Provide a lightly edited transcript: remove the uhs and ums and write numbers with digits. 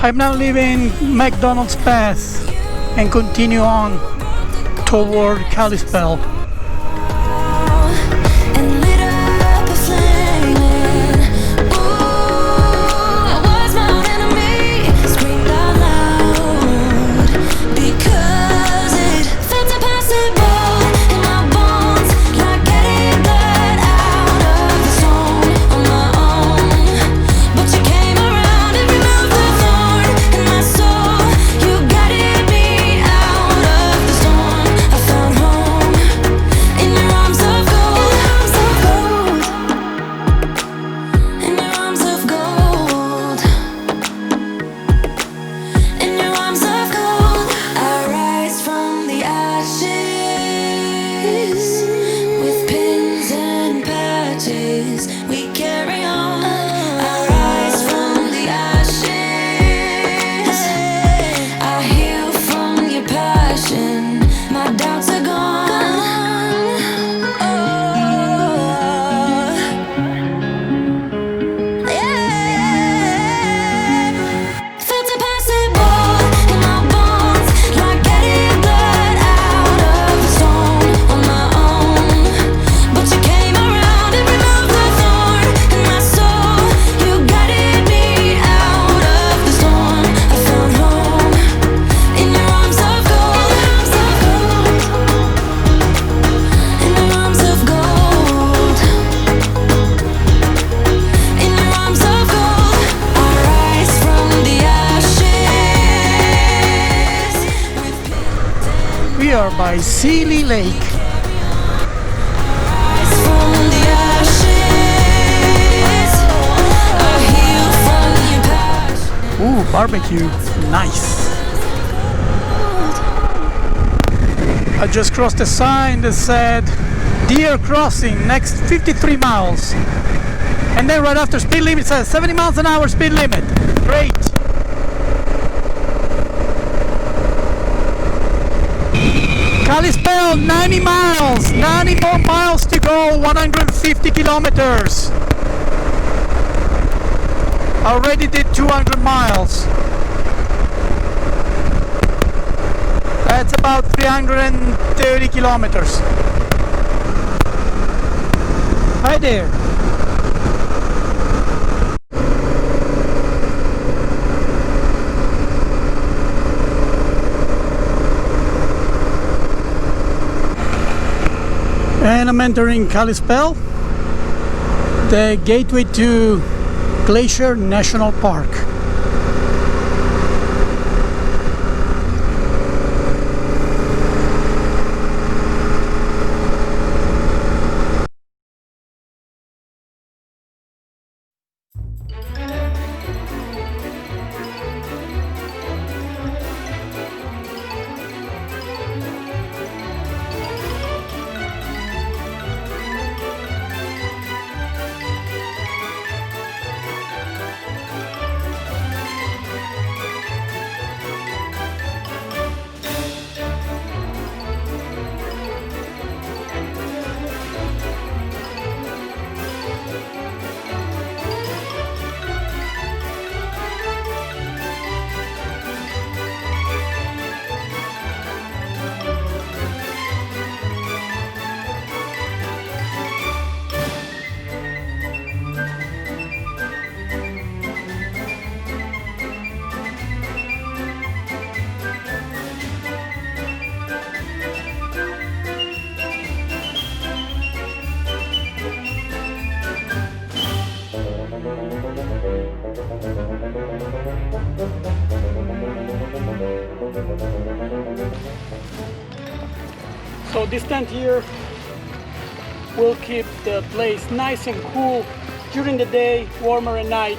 I'm now leaving McDonald's Path and continue on toward Kalispell. We are by Sealy Lake. Ooh, barbecue, nice. I just crossed a sign that said Deer Crossing next 53 miles. And then right after speed limit says 70 miles an hour speed limit. Great. Kalispell, 90 miles, 90 more miles to go, 150 kilometers. Already did 200 miles. That's about 330 kilometers. Hi there. And I'm entering Kalispell, the gateway to Glacier National Park. So this tent here will keep the place nice and cool during the day, warmer at night.